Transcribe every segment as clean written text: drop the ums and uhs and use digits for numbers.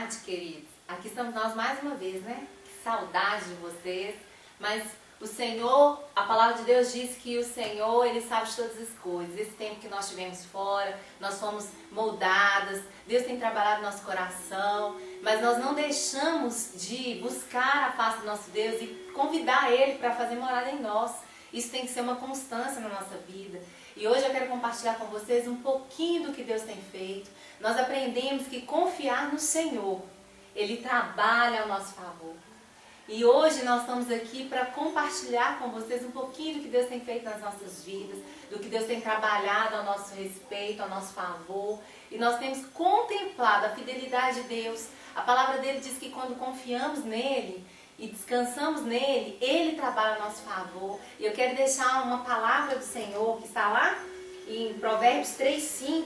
tarde, queridos. Aqui estamos nós mais uma vez, né? Que saudade de vocês. Mas o Senhor, a palavra de Deus diz que o Senhor, Ele sabe de todas as coisas. Esse tempo que nós tivemos fora, nós fomos moldadas. Deus tem trabalhado no nosso coração. Mas nós não deixamos de buscar a face do nosso Deus e convidar Ele para fazer morada em nós. Isso tem que ser uma constância na nossa vida. E hoje eu quero compartilhar com vocês um pouquinho do que Deus tem feito. Nós aprendemos que confiar no Senhor, Ele trabalha ao nosso favor. E hoje nós estamos aqui para compartilhar com vocês um pouquinho do que Deus tem feito nas nossas vidas, do que Deus tem trabalhado ao nosso respeito, ao nosso favor. E nós temos contemplado a fidelidade de Deus. A palavra dele diz que quando confiamos nele e descansamos nele, ele trabalha a nosso favor. E eu quero deixar uma palavra do Senhor que está lá em Provérbios 3:5,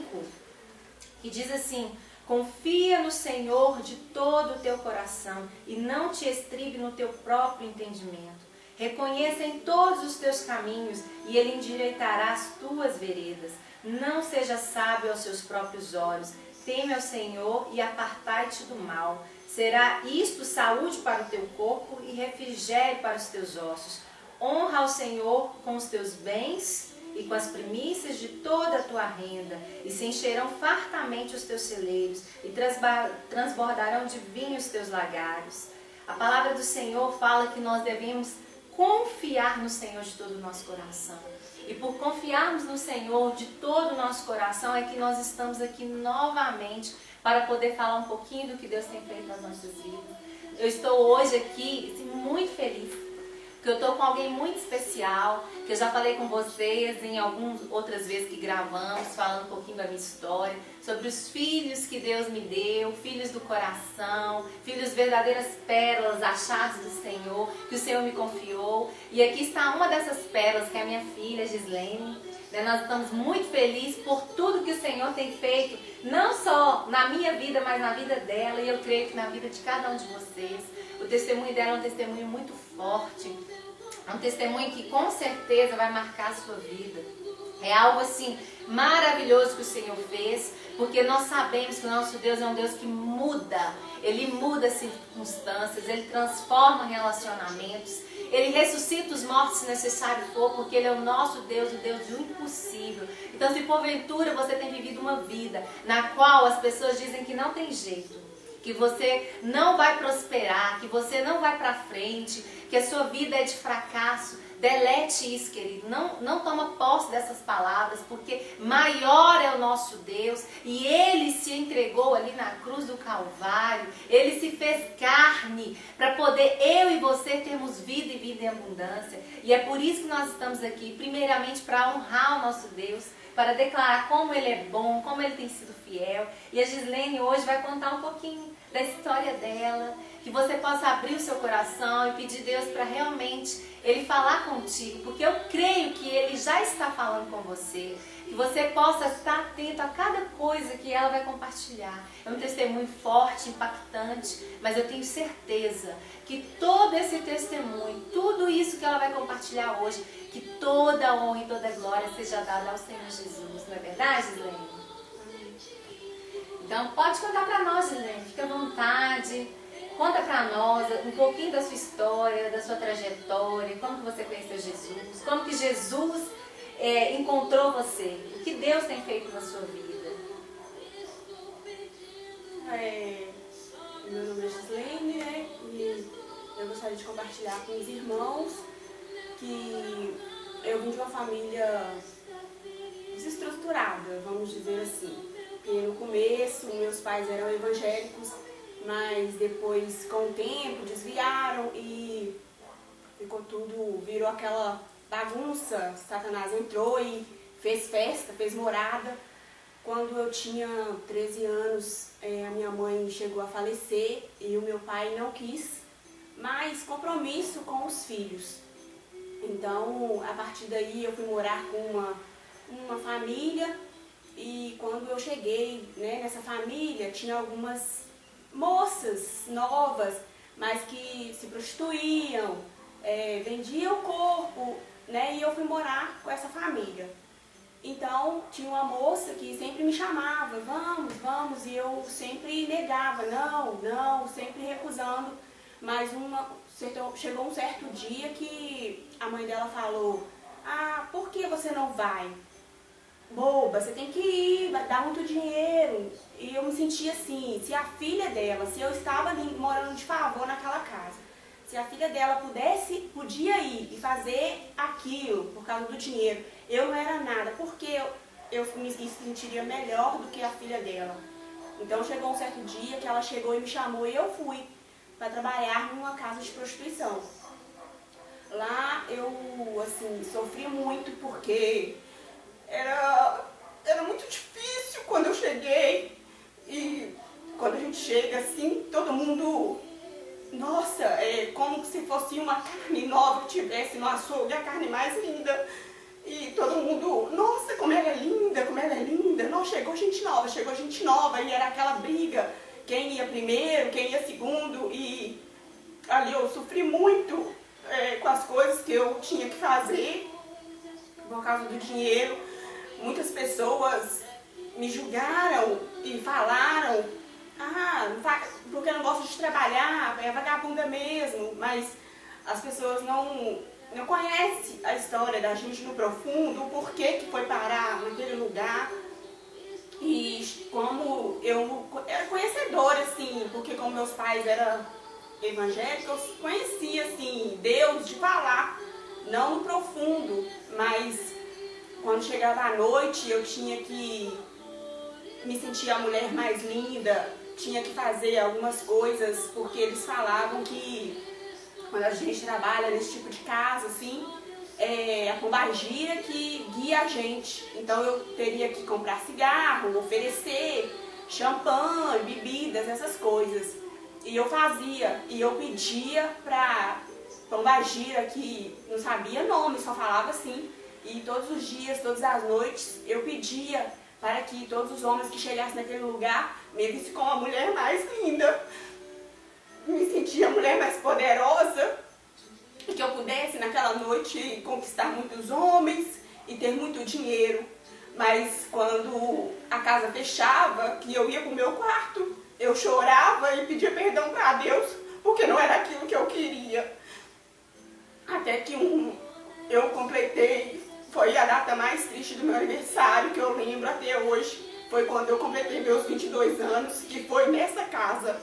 que diz assim: confia no Senhor de todo o teu coração e não te estribe no teu próprio entendimento. Reconheça em todos os teus caminhos e ele endireitará as tuas veredas. Não seja sábio aos seus próprios olhos. Teme ao Senhor e apartai-te do mal. Será isto saúde para o teu corpo e refrigério para os teus ossos. Honra ao Senhor com os teus bens e com as primícias de toda a tua renda, e se encherão fartamente os teus celeiros, e transbordarão de vinho os teus lagares. A palavra do Senhor fala que nós devemos confiar no Senhor de todo o nosso coração. E por confiarmos no Senhor de todo o nosso coração é que nós estamos aqui novamente para poder falar um pouquinho do que Deus tem feito nas nossas vidas. Eu estou hoje aqui assim, muito feliz, porque eu estou com alguém muito especial, que eu já falei com vocês em algumas outras vezes que gravamos, falando um pouquinho da minha história, sobre os filhos que Deus me deu, filhos do coração, filhos verdadeiras pérolas achados do Senhor, que o Senhor me confiou. E aqui está uma dessas pérolas, que é a minha filha, Gislene. Nós estamos muito felizes por tudo que o Senhor tem feito, não só na minha vida, mas na vida dela, e eu creio que na vida de cada um de vocês. O testemunho dela é um testemunho muito forte, é um testemunho que com certeza vai marcar a sua vida. É algo assim maravilhoso que o Senhor fez, porque nós sabemos que o nosso Deus é um Deus que muda. Ele muda as circunstâncias, Ele transforma relacionamentos, Ele ressuscita os mortos se necessário for, porque Ele é o nosso Deus, o Deus do impossível. Então, se porventura você tem vivido uma vida na qual as pessoas dizem que não tem jeito, que você não vai prosperar, que você não vai para frente, que a sua vida é de fracasso, delete isso, querido. Não toma posse dessas palavras, porque maior é o nosso Deus e Ele se entregou ali na cruz do Calvário. Ele se fez carne para poder eu e você termos vida e vida em abundância. E é por isso que nós estamos aqui, primeiramente para honrar o nosso Deus, para declarar como Ele é bom, como Ele tem sido fiel. E a Gislene hoje vai contar um pouquinho da história dela, que você possa abrir o seu coração e pedir a Deus para realmente Ele falar contigo, porque eu creio que Ele já está falando com você, que você possa estar atento a cada coisa que ela vai compartilhar. É um testemunho forte, impactante, mas eu tenho certeza que todo esse testemunho, tudo isso que ela vai compartilhar hoje, que toda a honra e toda a glória seja dada ao Senhor Jesus, não é verdade, Gislene? Então pode contar para nós, Gislene, fica à vontade. Conta para nós um pouquinho da sua história, da sua trajetória, como que você conheceu Jesus, como que Jesus encontrou você, o que Deus tem feito na sua vida. Meu nome é Gislene, né? E eu gostaria de compartilhar com os irmãos que eu vim de uma família desestruturada, vamos dizer assim. Porque no começo meus pais eram evangélicos, mas depois, com o tempo, desviaram e ficou tudo, virou aquela bagunça. Satanás entrou e fez festa, fez morada. Quando eu tinha 13 anos, a minha mãe chegou a falecer e o meu pai não quis mais compromisso com os filhos. Então, a partir daí, eu fui morar com uma família, e quando eu cheguei, né, nessa família, tinha algumas moças novas, mas que se prostituíam, vendiam o corpo, né, e eu fui morar com essa família. Então, tinha uma moça que sempre me chamava, vamos, vamos, e eu sempre negava, não, não, sempre recusando. Mas chegou um certo dia que a mãe dela falou, ah, por que você não vai? Boba, você tem que ir, vai dar muito dinheiro. E eu me sentia assim, se a filha dela, se eu estava ali morando de favor naquela casa, se a filha dela podia ir e fazer aquilo por causa do dinheiro, eu não era nada, porque eu me sentiria melhor do que a filha dela. Então chegou um certo dia que ela chegou e me chamou e eu fui para trabalhar numa casa de prostituição. Lá eu, assim, sofri muito porque era muito difícil quando eu cheguei. E quando a gente chega assim, todo mundo, nossa, é como se fosse uma carne nova que tivesse no açougue, a carne mais linda. E todo mundo, nossa, como ela é linda, como ela é linda. Não, chegou gente nova. E era aquela briga, quem ia primeiro, quem ia segundo. E ali eu sofri muito com as coisas que eu tinha que fazer por causa do dinheiro. Muitas pessoas me julgaram e falaram, ah, porque não gosta de trabalhar, é vagabunda mesmo. Mas as pessoas não conhecem a história da gente no profundo, o porquê que foi parar naquele lugar. E como eu era conhecedora, assim, porque como meus pais eram evangélicos, eu conhecia, assim, Deus de falar, não no profundo, mas quando chegava a noite eu tinha que me sentir a mulher mais linda, tinha que fazer algumas coisas, porque eles falavam que quando a gente trabalha nesse tipo de casa, assim, é a pombagira que guia a gente. Então eu teria que comprar cigarro, oferecer champanhe, bebidas, essas coisas. E eu fazia, e eu pedia pra pombagira, que não sabia nome, só falava assim. E todos os dias, todas as noites, eu pedia para que todos os homens que chegassem naquele lugar me vissem como a mulher mais linda. Me sentia a mulher mais poderosa. E que eu pudesse naquela noite conquistar muitos homens e ter muito dinheiro. Mas quando a casa fechava, que eu ia para o meu quarto, eu chorava e pedia perdão para Deus, porque não era aquilo que eu queria. Até que eu completei, foi a data mais triste do meu aniversário, que eu lembro até hoje. Foi quando eu completei meus 22 anos, que foi nessa casa.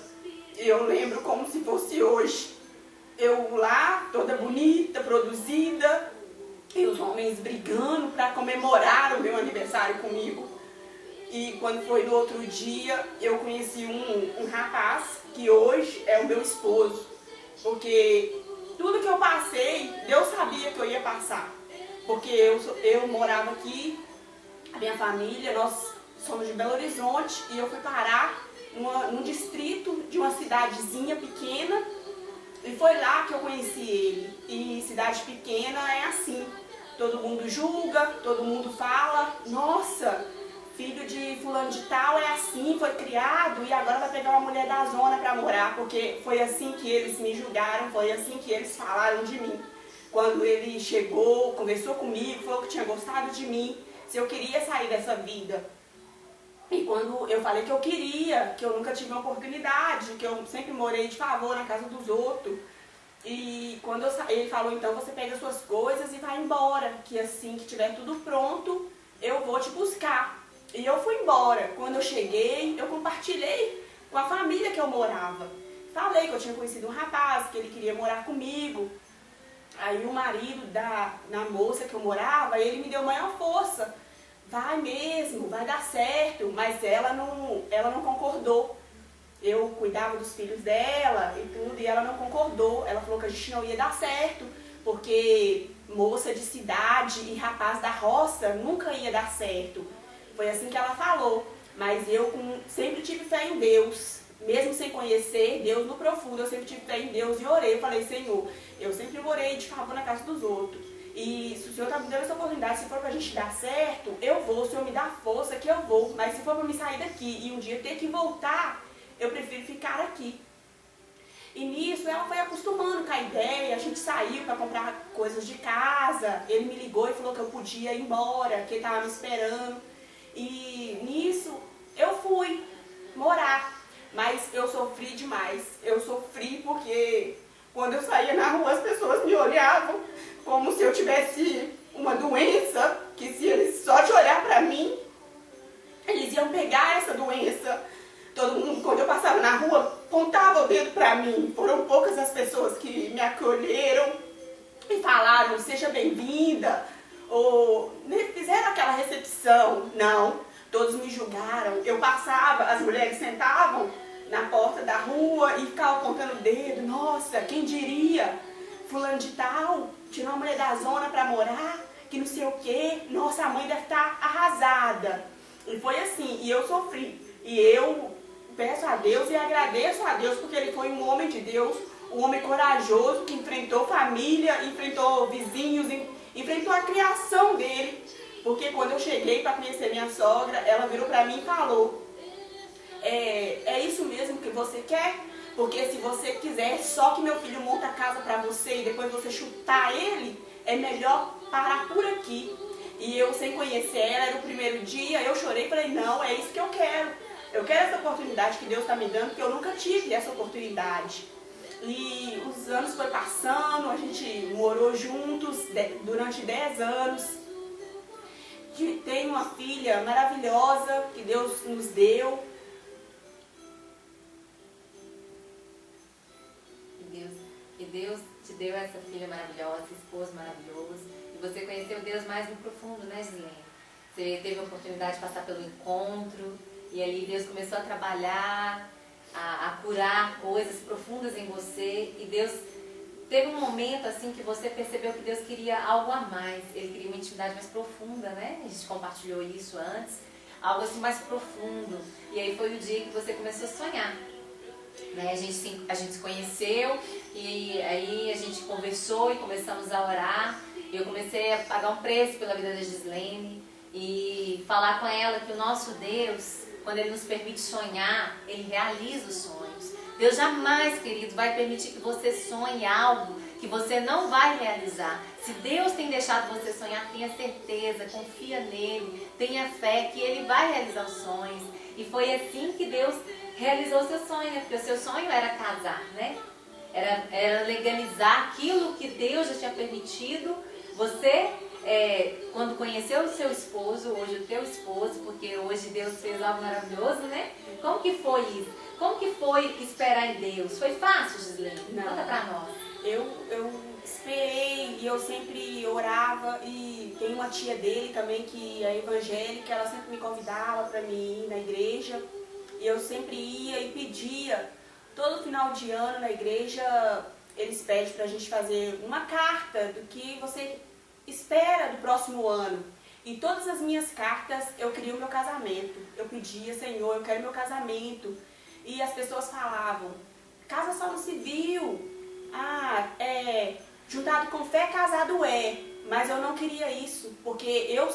Eu lembro como se fosse hoje. Eu lá, toda bonita, produzida, e os homens brigando para comemorar o meu aniversário comigo. E quando foi no outro dia, eu conheci um rapaz que hoje é o meu esposo. Porque tudo que eu passei, Deus sabia que eu ia passar. Porque eu morava aqui, a minha família, nós somos de Belo Horizonte, e eu fui parar num distrito de uma cidadezinha pequena, e foi lá que eu conheci ele. E cidade pequena é assim, todo mundo julga, todo mundo fala, nossa, filho de fulano de tal é assim, foi criado e agora vai pegar uma mulher da zona para morar, porque foi assim que eles me julgaram, foi assim que eles falaram de mim. Quando ele chegou, conversou comigo, falou que tinha gostado de mim, se eu queria sair dessa vida. E quando eu falei que eu queria, que eu nunca tive uma oportunidade, que eu sempre morei de favor na casa dos outros. E quando ele falou, então você pega suas coisas e vai embora, que assim que tiver tudo pronto, eu vou te buscar. E eu fui embora. Quando eu cheguei, eu compartilhei com a família que eu morava. Falei que eu tinha conhecido um rapaz, que ele queria morar comigo. Aí o marido da moça que eu morava, ele me deu maior força. Vai mesmo, vai dar certo. Mas ela não concordou. Eu cuidava dos filhos dela e tudo, e ela não concordou. Ela falou que a gente não ia dar certo, porque moça de cidade e rapaz da roça nunca ia dar certo. Foi assim que ela falou. Mas eu sempre tive fé em Deus. Mesmo sem conhecer Deus no profundo, eu sempre tive fé em Deus e orei. Eu falei, Senhor, eu sempre orei de favor na casa dos outros. E se o Senhor está me dando essa oportunidade, se for pra gente dar certo, eu vou. O Senhor me dá força que eu vou. Mas se for pra me sair daqui e um dia ter que voltar, eu prefiro ficar aqui. E nisso ela foi acostumando com a ideia, a gente saiu para comprar coisas de casa, ele me ligou e falou que eu podia ir embora, que ele estava me esperando. E nisso eu fui morar, mas eu sofri demais. Eu sofri porque quando eu saía na rua as pessoas me olhavam como se eu tivesse uma doença, que se eles só de olhar para mim, eles iam pegar essa doença. Todo mundo, quando eu passava na rua, pontava o dedo para mim. Foram poucas as pessoas que me acolheram e falaram, seja bem-vinda, ou fizeram aquela recepção. Não, todos me julgaram. Eu passava, as mulheres sentavam na porta da rua e ficavam apontando o dedo. Nossa, quem diria? Fulano de tal, tirou uma mulher da zona para morar, que não sei o quê. Nossa, a mãe deve estar arrasada. E foi assim, e eu sofri. E eu peço a Deus e agradeço a Deus, porque ele foi um homem de Deus, um homem corajoso, que enfrentou família, enfrentou vizinhos, enfrentou a criação dele. Porque quando eu cheguei para conhecer minha sogra, ela virou para mim e falou, é isso mesmo que você quer? Porque se você quiser só que meu filho monte a casa para você e depois você chutar ele, é melhor parar por aqui. E eu, sem conhecer ela, era o primeiro dia, eu chorei e falei, não, é isso que eu quero. Eu quero essa oportunidade que Deus está me dando, porque eu nunca tive essa oportunidade. E os anos foi passando, a gente morou juntos durante 10 anos. Tenho uma filha maravilhosa que Deus nos deu. E Deus te deu essa filha maravilhosa, esse esposo maravilhoso. E você conheceu Deus mais no profundo, né, Gislene? Você teve a oportunidade de passar pelo encontro. E ali Deus começou a trabalhar, a curar coisas profundas em você. E Deus teve um momento assim que você percebeu que Deus queria algo a mais. Ele queria uma intimidade mais profunda, né? A gente compartilhou isso antes. Algo assim mais profundo. E aí foi o dia que você começou a sonhar. Né? A gente se conheceu e aí a gente conversou e começamos a orar. Eu comecei a pagar um preço pela vida da Gislene e falar com ela que o nosso Deus, quando Ele nos permite sonhar, Ele realiza os sonhos. Deus jamais, querido, vai permitir que você sonhe algo que você não vai realizar. Se Deus tem deixado você sonhar, tenha certeza, confia nele, tenha fé que Ele vai realizar os sonhos. E foi assim que Deus realizou o seu sonho, né? Porque o seu sonho era casar, né? Era legalizar aquilo que Deus já tinha permitido. Você, quando conheceu o seu esposo, hoje o teu esposo, porque hoje Deus fez algo maravilhoso, né? Como que foi isso? Como que foi esperar em Deus? Foi fácil, Gislene? Conta pra nós. Eu esperei e eu sempre orava, e tem uma tia dele também que é evangélica, ela sempre me convidava para mim ir na igreja. E eu sempre ia e pedia. Todo final de ano na igreja, eles pedem para a gente fazer uma carta do que você espera do próximo ano. E todas as minhas cartas eu queria o meu casamento. Eu pedia, Senhor, eu quero meu casamento. E as pessoas falavam, casa só no civil. Juntado com fé, casado é. Mas eu não queria isso, porque eu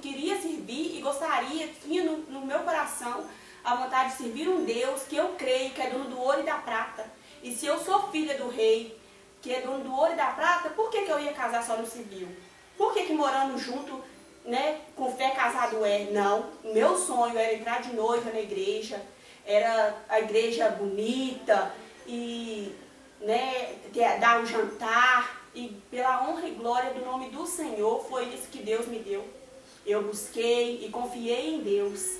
queria servir e gostaria, tinha no meu coração a vontade de servir um Deus que eu creio que é dono do ouro e da prata. E se eu sou filha do rei, que é dono do ouro e da prata, por que eu ia casar só no civil? Por que morando junto, né, com fé casado é? Não, meu sonho era entrar de noiva na igreja, era a igreja bonita, e né, dar um jantar, e pela honra e glória do nome do Senhor, foi isso que Deus me deu. Eu busquei e confiei em Deus.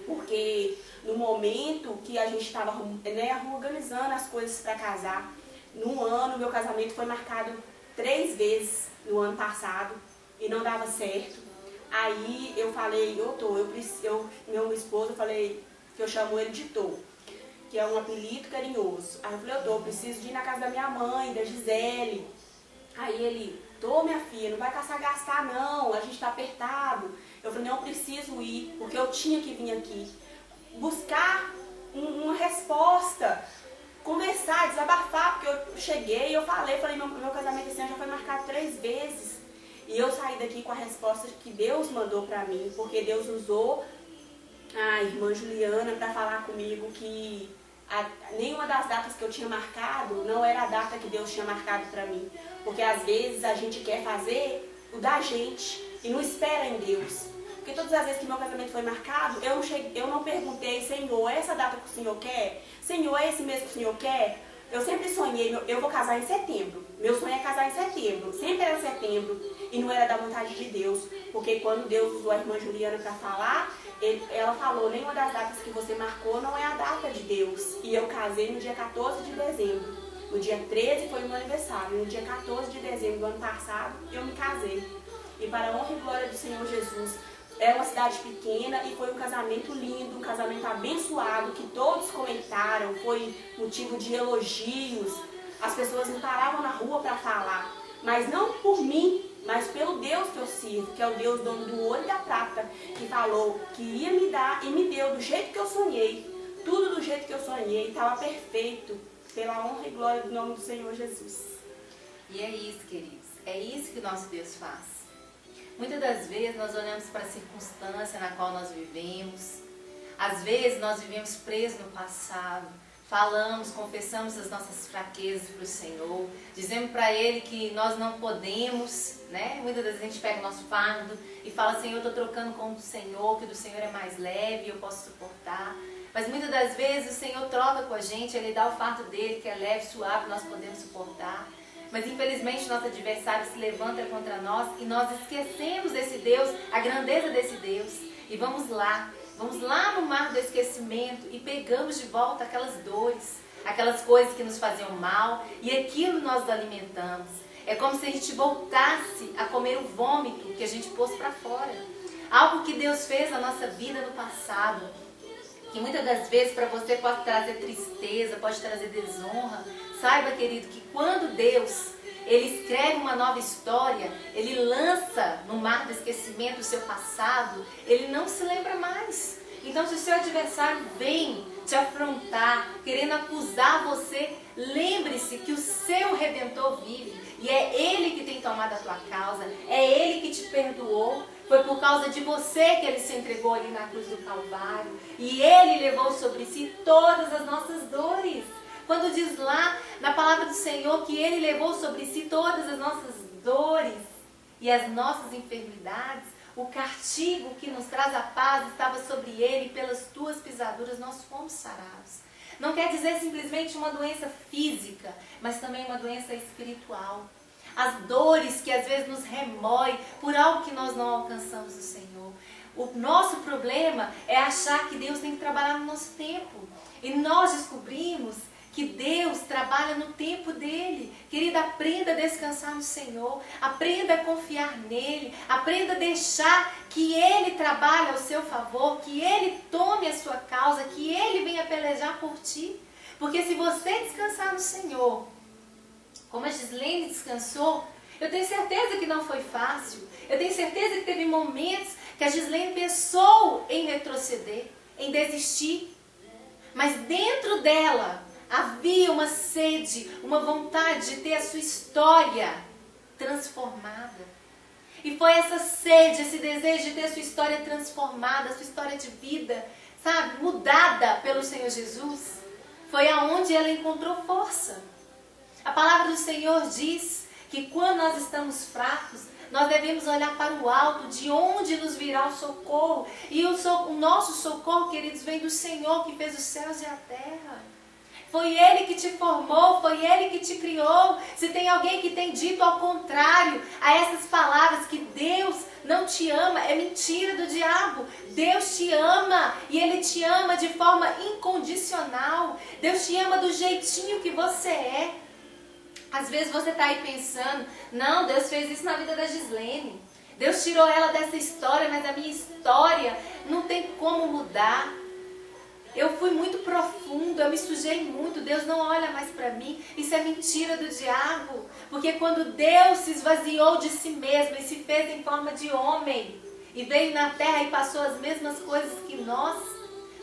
Porque no momento que a gente estava, né, organizando as coisas para casar, no ano, meu casamento foi marcado 3 vezes no ano passado e não dava certo. Aí eu falei, meu esposo, eu falei que eu chamo ele de Tô, que é um apelido carinhoso. Aí eu falei, eu preciso de ir na casa da minha mãe, da Gisele. Aí ele, Tô, minha filha, não vai caçar gastar não, a gente tá apertado. Eu falei, não, eu preciso ir, porque eu tinha que vir aqui. Buscar uma resposta, conversar, desabafar, porque eu cheguei e eu falei, meu casamento esse ano já foi marcado 3 vezes. E eu saí daqui com a resposta que Deus mandou pra mim, porque Deus usou a irmã Juliana para falar comigo que nenhuma das datas que eu tinha marcado não era a data que Deus tinha marcado para mim. Porque às vezes a gente quer fazer o da gente e não espera em Deus. Porque todas as vezes que meu casamento foi marcado, eu não perguntei, Senhor, é essa data que o Senhor quer? Senhor, é esse mês que o Senhor quer? Eu sempre sonhei, eu vou casar em setembro. Meu sonho é casar em setembro. Sempre era setembro e não era da vontade de Deus. Porque quando Deus usou a irmã Juliana para falar, ela falou, nenhuma das datas que você marcou não é a data de Deus. E eu casei no dia 14 de dezembro. No dia 13 foi o meu aniversário. No dia 14 de dezembro do ano passado, eu me casei. E para a honra e glória do Senhor Jesus, é uma cidade pequena e foi um casamento lindo, um casamento abençoado, que todos comentaram, foi motivo de elogios. As pessoas me paravam na rua para falar, mas não por mim, mas pelo Deus que eu sirvo, que é o Deus dono do ouro e da prata, que falou que ia me dar e me deu do jeito que eu sonhei. Tudo do jeito que eu sonhei, estava perfeito, pela honra e glória do nome do Senhor Jesus. E é isso, queridos, é isso que o nosso Deus faz. Muitas das vezes nós olhamos para a circunstância na qual nós vivemos. Às vezes nós vivemos presos no passado. Falamos, confessamos as nossas fraquezas para o Senhor. Dizemos para Ele que nós não podemos, né? Muitas vezes a gente pega o nosso fardo e fala, Senhor, eu estou trocando com o Senhor, que o do Senhor é mais leve, eu posso suportar. Mas muitas das vezes o Senhor troca com a gente, Ele dá o fardo dele, que é leve, suave, nós podemos suportar. Mas infelizmente nosso adversário se levanta contra nós e nós esquecemos desse Deus, a grandeza desse Deus. E vamos lá no mar do esquecimento e pegamos de volta aquelas dores, aquelas coisas que nos faziam mal e aquilo nós alimentamos. É como se a gente voltasse a comer o vômito que a gente pôs para fora. Algo que Deus fez na nossa vida no passado, que muitas das vezes para você pode trazer tristeza, pode trazer desonra. Saiba, querido, que quando Deus, Ele escreve uma nova história, Ele lança no mar do esquecimento o seu passado, Ele não se lembra mais. Então, se o seu adversário vem te afrontar, querendo acusar você, lembre-se que o seu Redentor vive. E é Ele que tem tomado a tua causa, é Ele que te perdoou. Foi por causa de você que Ele se entregou ali na cruz do Calvário. E Ele levou sobre si todas as nossas dores. Quando diz lá na palavra do Senhor que Ele levou sobre si todas as nossas dores e as nossas enfermidades, o castigo que nos traz a paz estava sobre Ele, e pelas tuas pisaduras nós fomos sarados. Não quer dizer simplesmente uma doença física, mas também uma doença espiritual. As dores que às vezes nos remoem por algo que nós não alcançamos do Senhor. O nosso problema é achar que Deus tem que trabalhar no nosso tempo. E nós descobrimos que Deus trabalha no tempo dele. Querida, aprenda a descansar no Senhor, aprenda a confiar nele, aprenda a deixar que Ele trabalhe ao seu favor, que Ele tome a sua causa, que Ele venha pelejar por ti. Porque se você descansar no Senhor, como a Gislene descansou, eu tenho certeza que não foi fácil, eu tenho certeza que teve momentos que a Gislene pensou em retroceder, em desistir, mas dentro dela havia uma sede, uma vontade de ter a sua história transformada. E foi essa sede, esse desejo de ter a sua história transformada, a sua história de vida, sabe, mudada pelo Senhor Jesus, foi aonde ela encontrou força. A palavra do Senhor diz que quando nós estamos fracos, nós devemos olhar para o alto, de onde nos virá o socorro. E o nosso socorro, queridos, vem do Senhor que fez os céus e a terra. Foi Ele que te formou, foi Ele que te criou. Se tem alguém que tem dito ao contrário a essas palavras, que Deus não te ama, é mentira do diabo. Deus te ama e Ele te ama de forma incondicional. Deus te ama do jeitinho que você é. Às vezes você está aí pensando, não, Deus fez isso na vida da Gislene. Deus tirou ela dessa história, mas a minha história não tem como mudar. Eu fui muito profundo, eu me sujei muito, Deus não olha mais para mim. Isso é mentira do diabo. Porque quando Deus se esvaziou de si mesmo e se fez em forma de homem, e veio na terra e passou as mesmas coisas que nós,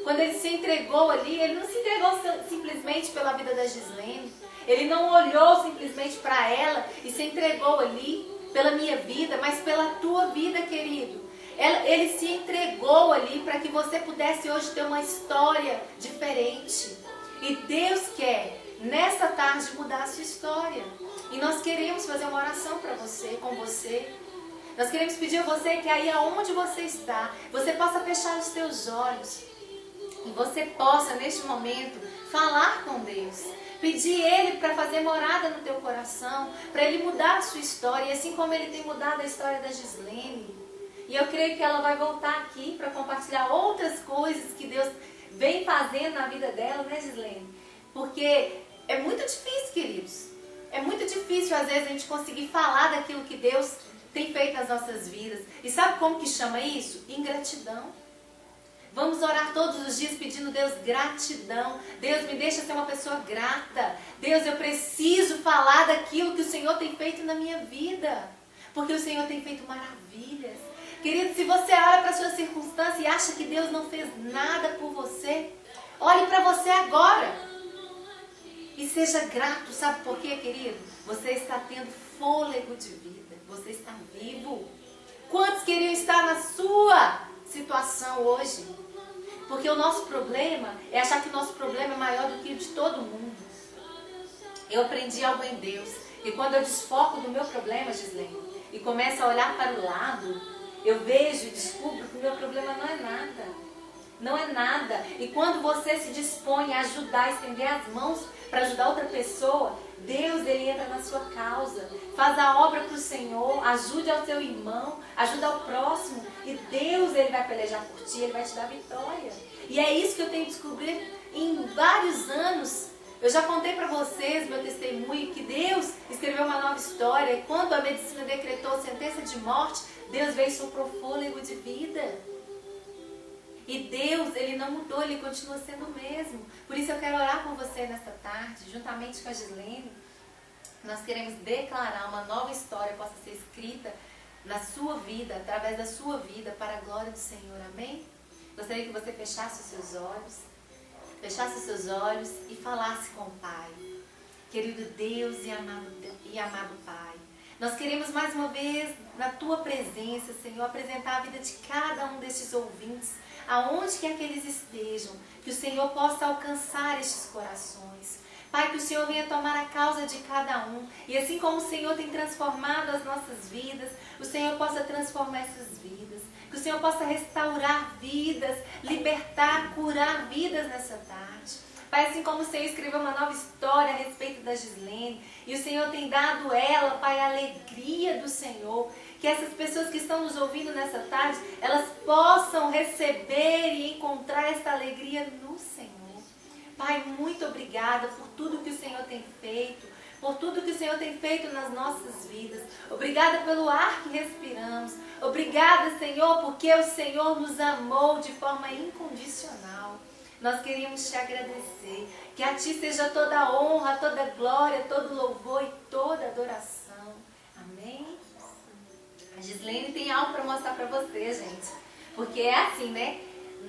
quando Ele se entregou ali, Ele não se entregou simplesmente pela vida da Gislene. Ele não olhou simplesmente para ela e se entregou ali pela minha vida, mas pela tua vida, querido. Ele se entregou ali para que você pudesse hoje ter uma história diferente. E Deus quer, nessa tarde, mudar a sua história. E nós queremos fazer uma oração para você, com você. Nós queremos pedir a você que aí aonde você está, você possa fechar os teus olhos. E você possa, neste momento, falar com Deus. Pedir Ele para fazer morada no teu coração, para Ele mudar a sua história, e assim como Ele tem mudado a história da Gislene. E eu creio que ela vai voltar aqui para compartilhar outras coisas que Deus vem fazendo na vida dela, né, Gislene? Porque é muito difícil, queridos. É muito difícil, às vezes, a gente conseguir falar daquilo que Deus tem feito nas nossas vidas. E sabe como que chama isso? Ingratidão. Vamos orar todos os dias pedindo, Deus, gratidão. Deus, me deixa ser uma pessoa grata. Deus, eu preciso falar daquilo que o Senhor tem feito na minha vida. Porque o Senhor tem feito maravilhas. Querido, se você olha para a sua circunstância e acha que Deus não fez nada por você, olhe para você agora. E seja grato. Sabe por quê, querido? Você está tendo fôlego de vida. Você está vivo. Quantos queriam estar na sua situação hoje? Porque o nosso problema é achar que o nosso problema é maior do que o de todo mundo. Eu aprendi algo em Deus. E quando eu desfoco do meu problema, Gislene, e começo a olhar para o lado, eu vejo e descubro que o meu problema não é nada. Não é nada. E quando você se dispõe a ajudar, a estender as mãos para ajudar outra pessoa, Deus, Ele entra na sua causa. Faz a obra para o Senhor, ajude ao seu irmão, ajuda ao próximo. E Deus, Ele vai pelejar por ti, Ele vai te dar vitória. E é isso que eu tenho descobrido em vários anos. Eu já contei para vocês, meu testemunho, que Deus escreveu uma nova história. E quando a medicina decretou sentença de morte, Deus veio e soprou fôlego de vida. E Deus, Ele não mudou, Ele continua sendo o mesmo. Por isso eu quero orar com você nesta tarde, juntamente com a Gislene. Nós queremos declarar uma nova história possa ser escrita na sua vida, através da sua vida, para a glória do Senhor. Amém? Gostaria que você fechasse os seus olhos e falasse com o Pai. Querido Deus e amado Pai, nós queremos mais uma vez, na Tua presença, Senhor, apresentar a vida de cada um destes ouvintes, aonde quer que eles estejam, que o Senhor possa alcançar estes corações. Pai, que o Senhor venha tomar a causa de cada um, e assim como o Senhor tem transformado as nossas vidas, o Senhor possa transformar essas vidas, que o Senhor possa restaurar vidas, libertar, curar vidas nessa tarde. Pai, assim como o Senhor escreveu uma nova história a respeito da Gislene, e o Senhor tem dado ela, Pai, a alegria do Senhor, que essas pessoas que estão nos ouvindo nessa tarde, elas possam receber e encontrar essa alegria no Senhor. Pai, muito obrigada por tudo que o Senhor tem feito, por tudo que o Senhor tem feito nas nossas vidas. Obrigada pelo ar que respiramos. Obrigada, Senhor, porque o Senhor nos amou de forma incondicional. Nós queríamos te agradecer. Que a Ti seja toda a honra, toda a glória, todo louvor e toda adoração. Amém? A Gislene tem algo para mostrar para você, gente. Porque é assim, né?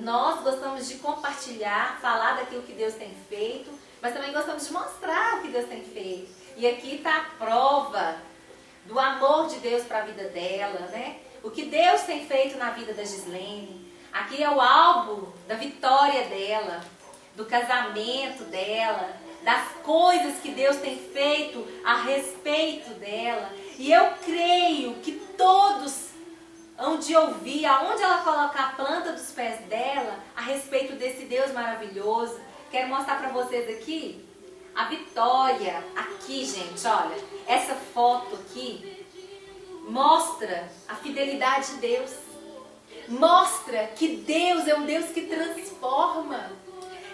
Nós gostamos de compartilhar, falar daquilo que Deus tem feito, mas também gostamos de mostrar o que Deus tem feito. E aqui está a prova do amor de Deus para a vida dela, né? O que Deus tem feito na vida da Gislene. Aqui é o álbum da vitória dela, do casamento dela, das coisas que Deus tem feito a respeito dela. E eu creio que todos hão de ouvir, aonde ela colocar a planta dos pés dela, a respeito desse Deus maravilhoso. Quero mostrar para vocês aqui a vitória. Aqui, gente, olha, essa foto aqui mostra a fidelidade de Deus. Mostra que Deus é um Deus que transforma.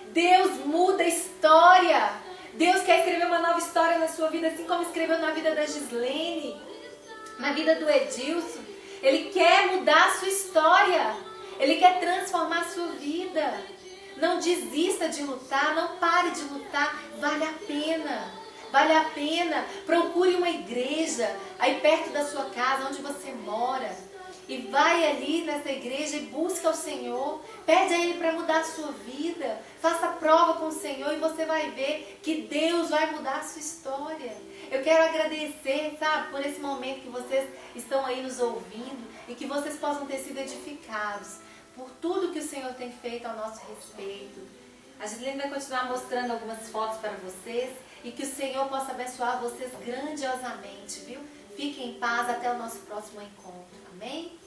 Deus muda a história. Deus quer escrever uma nova história na sua vida, assim como escreveu na vida da Gislene, na vida do Edilson. Ele quer mudar a sua história. Ele quer transformar a sua vida. Não desista de lutar, não pare de lutar. Vale a pena. Vale a pena. Procure uma igreja aí perto da sua casa, onde você mora. E vai ali nessa igreja e busca o Senhor. Pede a Ele para mudar a sua vida. Faça prova com o Senhor e você vai ver que Deus vai mudar a sua história. Eu quero agradecer, sabe, por esse momento que vocês estão aí nos ouvindo e que vocês possam ter sido edificados por tudo que o Senhor tem feito ao nosso respeito. A Gislene vai continuar mostrando algumas fotos para vocês e que o Senhor possa abençoar vocês grandiosamente, viu? Fiquem em paz até o nosso próximo encontro. Amém?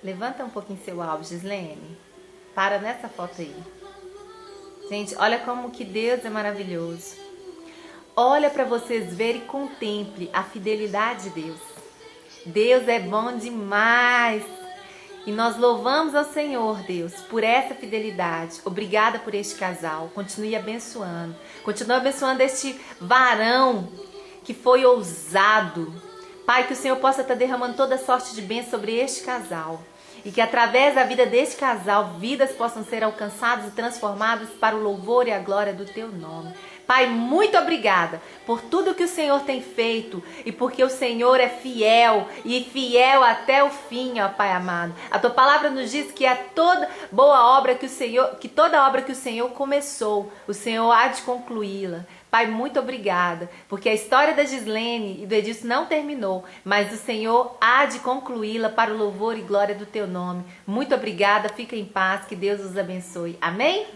Levanta um pouquinho seu álbum, Gislene. Para nessa foto aí. Gente, olha como que Deus é maravilhoso. Olha para vocês verem e contemple a fidelidade de Deus. Deus é bom demais. E nós louvamos ao Senhor, Deus, por essa fidelidade. Obrigada por este casal. Continue abençoando. Continue abençoando este varão que foi ousado. Pai, que o Senhor possa estar derramando toda sorte de bênção sobre este casal. E que através da vida deste casal, vidas possam ser alcançadas e transformadas para o louvor e a glória do Teu nome. Pai, muito obrigada por tudo que o Senhor tem feito e porque o Senhor é fiel e fiel até o fim, ó Pai amado. A Tua palavra nos diz que toda obra que o Senhor começou, o Senhor há de concluí-la. Pai, muito obrigada, porque a história da Gislene e do Edilson não terminou, mas o Senhor há de concluí-la para o louvor e glória do Teu nome. Muito obrigada, fica em paz, que Deus os abençoe. Amém?